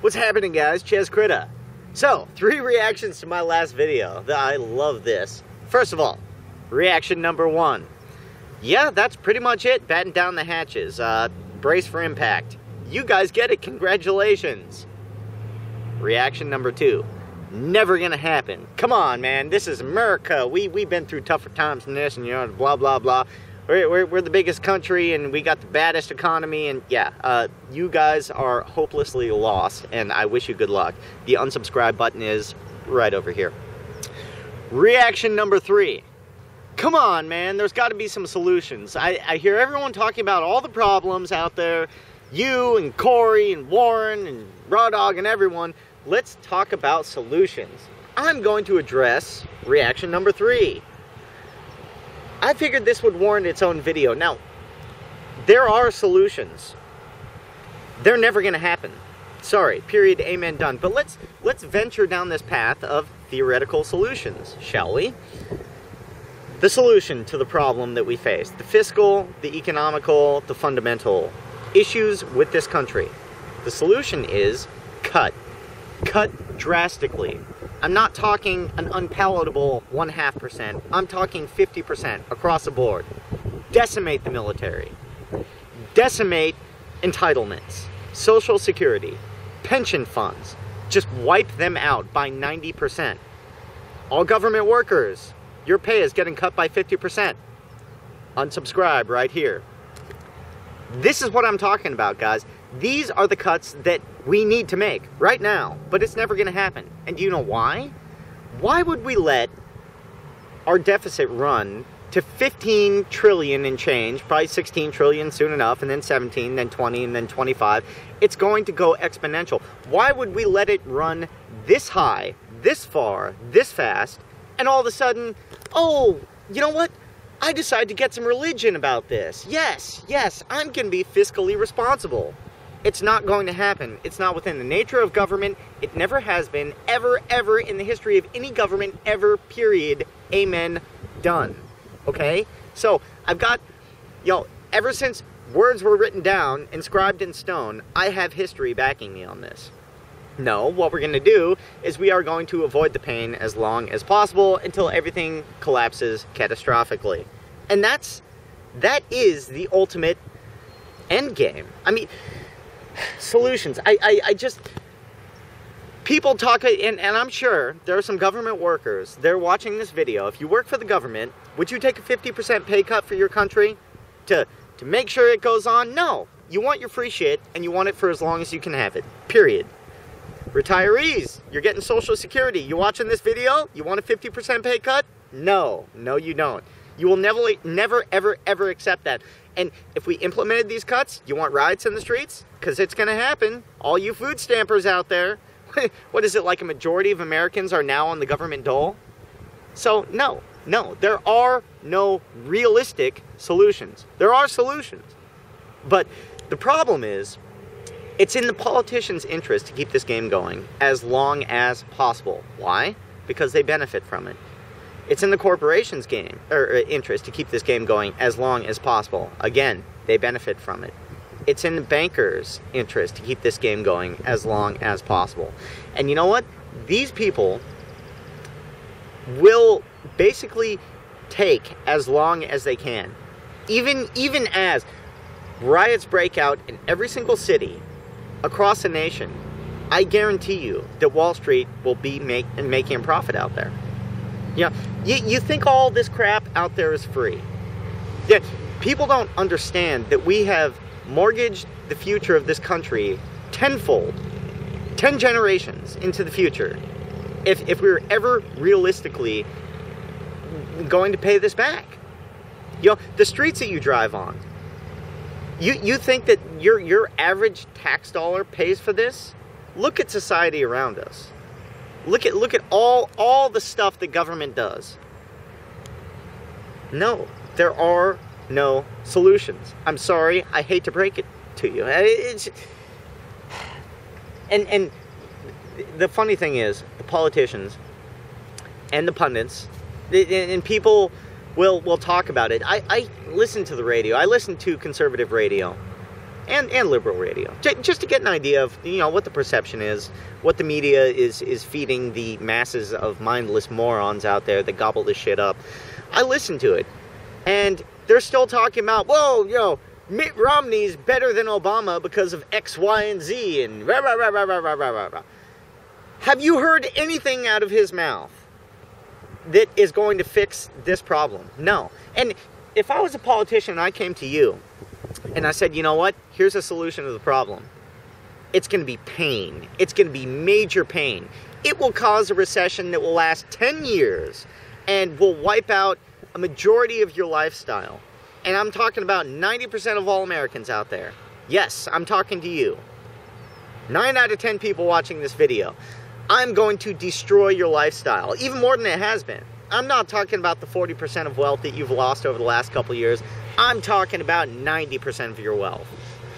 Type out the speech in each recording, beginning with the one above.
What's happening, guys? Ches Critta. So, 3 reactions to my last video. I love this. First of all, reaction number 1. Yeah, that's pretty much it. Batten down the hatches. Brace for impact. You guys get it. Congratulations. Reaction number 2. Never gonna happen. Come on, man. This is America. We've been through tougher times than this, and blah blah blah. We're the biggest country, and we got the baddest economy, and yeah, you guys are hopelessly lost, and I wish you good luck. The unsubscribe button is right over here. Reaction number 3. Come on, man. There's got to be some solutions. I hear everyone talking about all the problems out there. You and Corey and Warren and Raw Dog and everyone. Let's talk about solutions. I'm going to address reaction number 3. I figured this would warrant its own video. Now, there are solutions. They're never going to happen. Sorry, period, amen, done. But let's venture down this path of theoretical solutions, shall we? The solution to the problem that we face, the fiscal, the economical, the fundamental issues with this country. The solution is cut. Cut drastically. I'm not talking an unpalatable 0.5%. I'm talking 50% across the board. Decimate the military. Decimate entitlements. Social Security. Pension funds. Just wipe them out by 90%. All government workers, your pay is getting cut by 50%. Unsubscribe right here. This is what I'm talking about, guys. These are the cuts that we need to make right now, but it's never going to happen. And do you know why? Why would we let our deficit run to 15 trillion and change, probably 16 trillion soon enough, and then 17, then 20, and then 25? It's going to go exponential. Why would we let it run this high, this far, this fast, and all of a sudden, oh, you know what? I decide to get some religion about this. Yes, I'm going to be fiscally responsible. It's not going to happen. It's not within the nature of government. It never has been, ever in the history of any government, ever, period, amen, done. Okay? So, I've got, ever since words were written down, inscribed in stone, I have history backing me on this. No, what we're going to do is we are going to avoid the pain as long as possible until everything collapses catastrophically. And that is the ultimate end game. I mean, solutions. I just, people talk, and I'm sure there are some government workers, they're watching this video. If you work for the government, would you take a 50% pay cut for your country to make sure it goes on? No. You want your free shit, and you want it for as long as you can have it. Period. Retirees, you're getting Social Security. You watching this video? You want a 50% pay cut? No. No, you don't. You will never, ever accept that. And if we implemented these cuts, you want riots in the streets? Because it's going to happen. All you food stampers out there, what is it, like a majority of Americans are now on the government dole? So, no, there are no realistic solutions. There are solutions. But the problem is, it's in the politicians' interest to keep this game going as long as possible. Why? Because they benefit from it. It's in the corporations' interest to keep this game going as long as possible. Again, they benefit from it. It's in the bankers' interest to keep this game going as long as possible. And you know what? These people will basically take as long as they can. Even as riots break out in every single city across the nation, I guarantee you that Wall Street will be making a profit out there. You think all this crap out there is free. Yeah, people don't understand that we have mortgaged the future of this country tenfold, 10 generations into the future, if we were ever realistically going to pay this back. The streets that you drive on, you think that your average tax dollar pays for this? Look at society around us. Look at all the stuff that government does. No, there are no solutions. I'm sorry, I hate to break it to you. And the funny thing is, the politicians and the pundits and people will talk about it. I listen to the radio. I listen to conservative radio. and liberal radio, just to get an idea of, you know, what the perception is, what the media is feeding the masses of mindless morons out there that gobble this shit up. I listen to it, and they're still talking about, whoa, you know, Mitt Romney's better than Obama because of X, Y, and Z, and rah, rah, rah, rah, rah, rah, rah, rah. Have you heard anything out of his mouth that is going to fix this problem? No. And if I was a politician and I came to you and I said, you know what, here's a solution to the problem, it's going to be pain. It's going to be major pain. It will cause a recession that will last 10 years and will wipe out a majority of your lifestyle. And I'm talking about 90% of all Americans out there. Yes, I'm talking to you. 9 out of 10 people watching this video. I'm going to destroy your lifestyle, even more than it has been. I'm not talking about the 40% of wealth that you've lost over the last couple of years. I'm talking about 90% of your wealth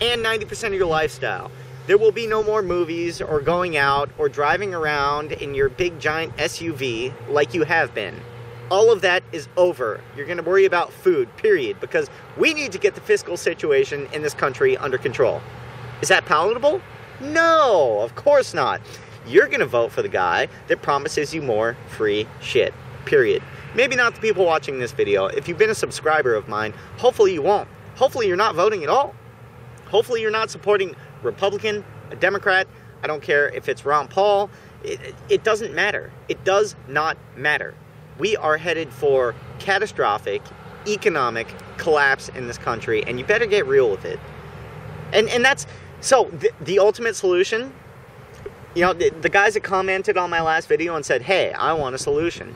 and 90% of your lifestyle. There will be no more movies or going out or driving around in your big giant SUV like you have been. All of that is over. You're going to worry about food, period, because we need to get the fiscal situation in this country under control. Is that palatable? No, of course not. You're going to vote for the guy that promises you more free shit, period. Maybe not the people watching this video. If you've been a subscriber of mine, hopefully you won't. Hopefully you're not voting at all. Hopefully you're not supporting Republican, a Democrat. I don't care if it's Ron Paul. It doesn't matter. It does not matter. We are headed for catastrophic economic collapse in this country, and you better get real with it. And that's, so the ultimate solution, you know, the guys that commented on my last video and said, hey, I want a solution.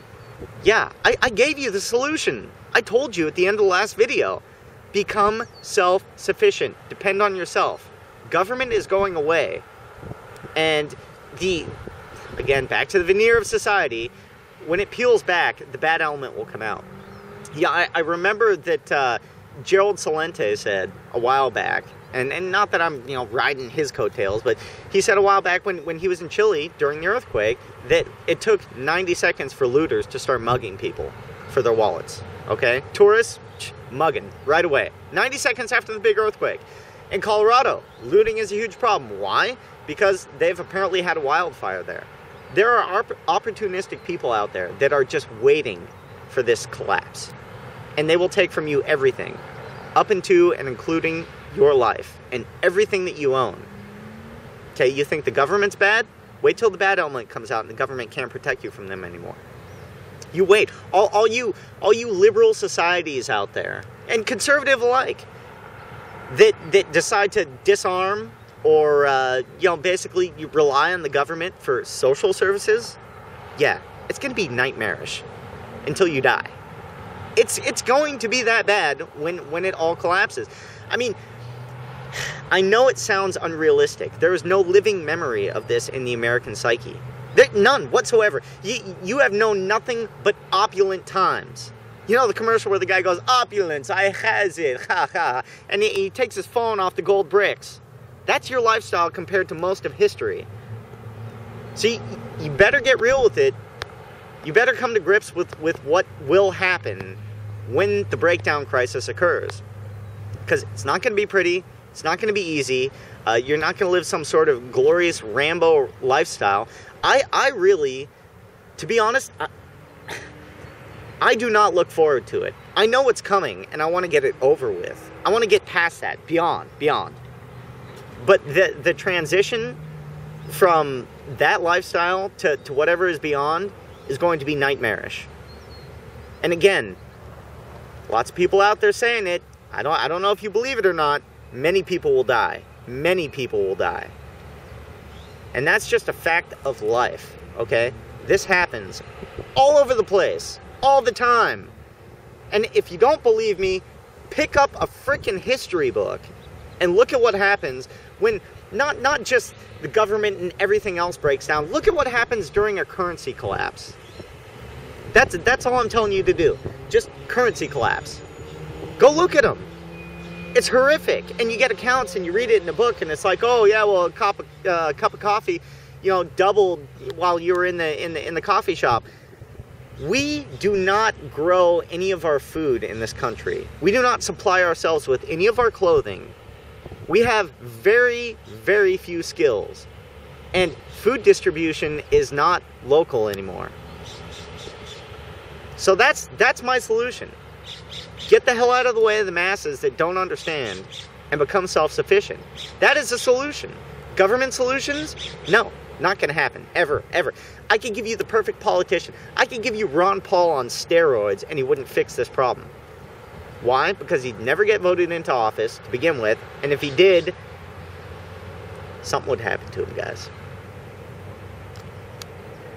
Yeah, I gave you the solution. I told you at the end of the last video, become self-sufficient, depend on yourself. Government is going away, and again, back to the veneer of society, when it peels back, the bad element will come out. Yeah, I remember that Gerald Celente said a while back, and not that I'm, you know, riding his coattails, but he said a while back when he was in Chile during the earthquake that it took 90 seconds for looters to start mugging people for their wallets, okay? Tourists, mugging right away. 90 seconds after the big earthquake. In Colorado, looting is a huge problem. Why? Because they've apparently had a wildfire there. There are opportunistic people out there that are just waiting for this collapse. And they will take from you everything, up into and including your life and everything that you own. Okay, you think the government's bad? Wait till the bad element comes out and the government can't protect you from them anymore. You wait. All you liberal societies out there, and conservative alike, that decide to disarm or, you know, basically you rely on the government for social services, yeah, it's going to be nightmarish until you die. It's going to be that bad when it all collapses. I mean, I know it sounds unrealistic. There is no living memory of this in the American psyche. None whatsoever. You have known nothing but opulent times. You know the commercial where the guy goes, opulence, I has it, ha ha, and he takes his phone off the gold bricks. That's your lifestyle compared to most of history. See, you better get real with it. You better come to grips with what will happen when the breakdown crisis occurs. Because it's not going to be pretty. It's not going to be easy. You're not going to live some sort of glorious Rambo lifestyle. I really, to be honest, I do not look forward to it. I know it's coming, and I want to get it over with. I want to get past that, beyond. But the transition from that lifestyle to whatever is beyond is going to be nightmarish. And again, lots of people out there saying it. I don't know if you believe it or not. Many people will die. Many people will die. And that's just a fact of life, okay? This happens all over the place, all the time. And if you don't believe me, pick up a freaking history book and look at what happens when not just the government and everything else breaks down. Look at what happens during a currency collapse. That's all I'm telling you to do. Just currency collapse. Go look at them. It's horrific, and you get accounts and you read it in a book, and it's like, oh yeah, well, a cup of coffee, you know, doubled while you were in the coffee shop. We do not grow any of our food in this country. We do not supply ourselves with any of our clothing We have very, very few skills. And food distribution is not local anymore. So that's my solution. Get the hell out of the way of the masses that don't understand and become self-sufficient. That is a solution. Government solutions? No, not going to happen. Ever, ever. I could give you the perfect politician. I could give you Ron Paul on steroids and he wouldn't fix this problem. Why? Because he'd never get voted into office to begin with. And if he did, something would happen to him, guys.